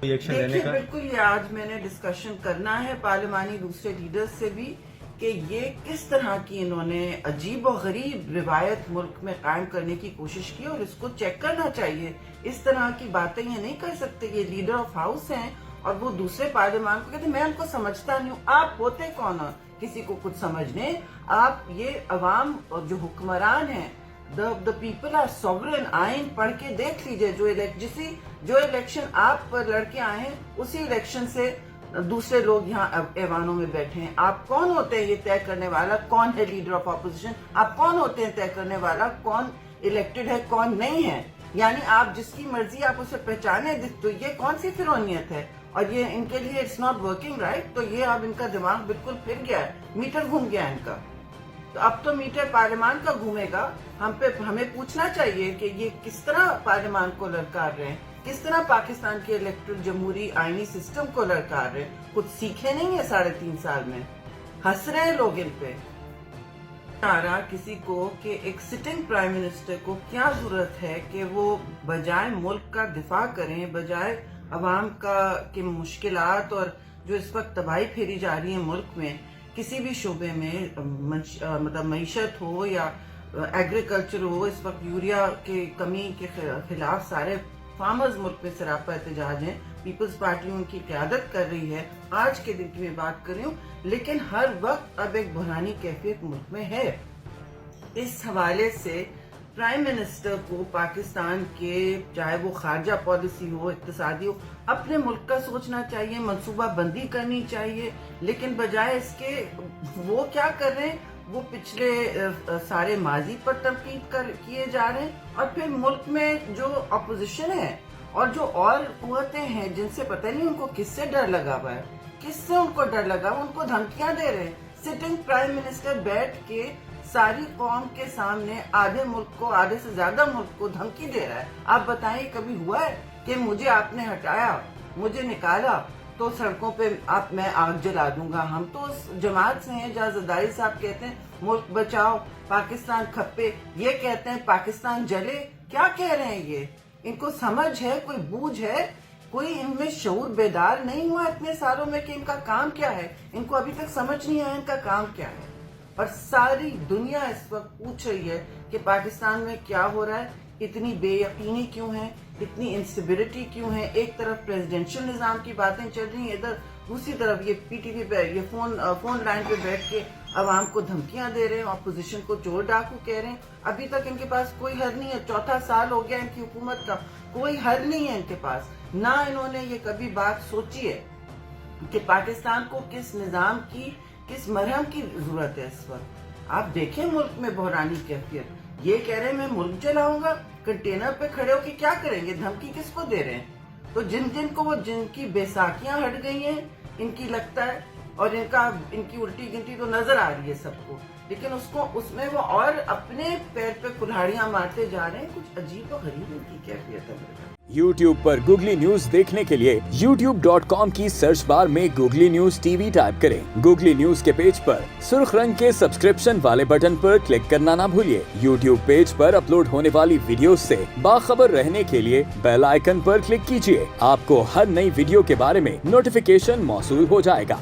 Action लेने देखिए का? बिल्कुल, ये आज मैंने डिस्कशन करना है पार्लिमानी दूसरे लीडर्स से भी कि ये किस तरह की इन्होंने अजीब और गरीब रिवायत मुल्क में कायम करने की कोशिश की और इसको चेक करना चाहिए। इस तरह की बातें ये नहीं कर सकते। ये लीडर ऑफ हाउस हैं और वो दूसरे पार्लियामान को कहते मैं उनको समझता नहीं हूँ। आप होते कौन हो किसी को कुछ समझने? आप ये अवाम और जो हुक्मरान हैं, द पीपल आर सॉवरेन। आइन पढ़ के देख लीजिए। जो इलेक्शन आप पर लड़के आए हैं उसी इलेक्शन से दूसरे लोग यहाँ ऐवानों में बैठे हैं। आप कौन होते हैं ये तय करने वाला? कौन है लीडर ऑफ ऑपोजिशन? आप कौन होते हैं तय करने वाला कौन इलेक्टेड है कौन नहीं है? यानी आप जिसकी मर्जी आप उसे पहचाने, तो ये कौन सी फिरौनियत है? और ये इनके लिए इट्स नॉट वर्किंग राइट। तो ये अब इनका दिमाग बिल्कुल फिर गया है, मीटर घूम गया है इनका। तो अब तो मीटर पार्लियामान का घूमेगा। हमें पूछना चाहिए कि ये किस तरह पार्लियामान को ललकार रहे हैं, किस तरह पाकिस्तान के इलेक्टोरल जमहूरी आईनी सिस्टम को ललकार रहे हैं। कुछ सीखे नहीं है 3.5 साल में, हंस रहे हैं लोग इन पे। आ रहा किसी को कि एक सिटिंग प्राइम मिनिस्टर को क्या जरूरत है कि वो बजाय मुल्क का दिफा करें, बजाय अवाम का की मुश्किलात और जो इस वक्त तबाही फेरी जा रही है मुल्क में, किसी भी शोबे में मतलब मईशत हो या एग्रीकल्चर हो, इस वक्त यूरिया के कमी के खिलाफ सारे फार्मर्स मुल्क में सरापा एहतजाज हैं। पीपल्स पार्टी उनकी क़यादत कर रही है। आज के दिन की मैं बात कर रही हूँ, लेकिन हर वक्त अब एक बहरानी कैफियत मुल्क में है। इस हवाले से प्राइम मिनिस्टर को पाकिस्तान के, चाहे वो खारजा पॉलिसी हो, इक्तिसादी हो, अपने मुल्क का सोचना चाहिए, मंसूबा बंदी करनी चाहिए। लेकिन बजाय इसके वो क्या कर रहे हैं, वो पिछले सारे माजी पर तनकीद किए जा रहे हैं। और फिर मुल्क में जो अपोजिशन है और जो और कुव्वतें हैं जिनसे पता नहीं उनको किससे डर लगा हुआ है, किससे उनको डर लगा, उनको धमकियां दे रहे हैं। सिटिंग प्राइम मिनिस्टर बैठ के सारी कौम के सामने आधे मुल्क को, आधे से ज्यादा मुल्क को धमकी दे रहा है। आप बताइए कभी हुआ है कि मुझे आपने हटाया, मुझे निकाला तो सड़कों पे मैं आग जला दूंगा? हम तो उस जमात से हैं जहाँ ज़रदारी साहब कहते हैं मुल्क बचाओ, पाकिस्तान खप्पे, ये कहते हैं पाकिस्तान जले। क्या कह रहे हैं ये? इनको समझ है, कोई बूझ है, कोई इनमें शऊर बेदार नहीं हुआ इतने सालों में कि इनका काम क्या है? इनको अभी तक समझ नहीं आया इनका काम क्या है। और सारी दुनिया इस वक्त पूछ रही है कि पाकिस्तान में क्या हो रहा है, इतनी बेयकीनी क्यों है, इतनी इंस्टेबिलिटी क्यों है। एक तरफ प्रेसिडेंशियल निजाम की बातें चल रही हैं, इधर दूसरी तरफ ये पीटीवी पे, ये फोन लाइन पे बैठ के अवाम को धमकियां दे रहे हैं, अपोजिशन को चोर डाकू कह रहे हैं। अभी तक इनके पास कोई हल नहीं है। 4था साल हो गया इनकी हुकूमत का, कोई हल नहीं है इनके पास। ना इन्होंने ये कभी बात सोची है कि पाकिस्तान को किस निजाम की, किस मरहम की जरूरत है इस वक्त। आप देखें मुल्क में बहरानी कैफियत। ये कह रहे हैं मैं मुल्क जलाऊंगा, कंटेनर पे खड़े होकर क्या करेंगे? धमकी किसको दे रहे हैं? तो जिनकी बैसाखियां हट गई हैं इनकी लगता है, और इनकी उल्टी गिनती तो नजर आ रही है सबको, लेकिन उसमें वो और अपने पैर पे कुल्हाड़ियां मारते जा रहे हैं। कुछ अजीब और गरीब इनकी कैफियत है। YouTube पर गूगली न्यूज देखने के लिए youtube.com की सर्च बार में गूगली न्यूज टीवी टाइप करें। गूगली न्यूज के पेज पर सुर्ख रंग के सब्सक्रिप्शन वाले बटन पर क्लिक करना ना भूलिए। YouTube पेज पर अपलोड होने वाली वीडियोस से बाखबर रहने के लिए बेल आइकन पर क्लिक कीजिए। आपको हर नई वीडियो के बारे में नोटिफिकेशन मौसूल हो जाएगा।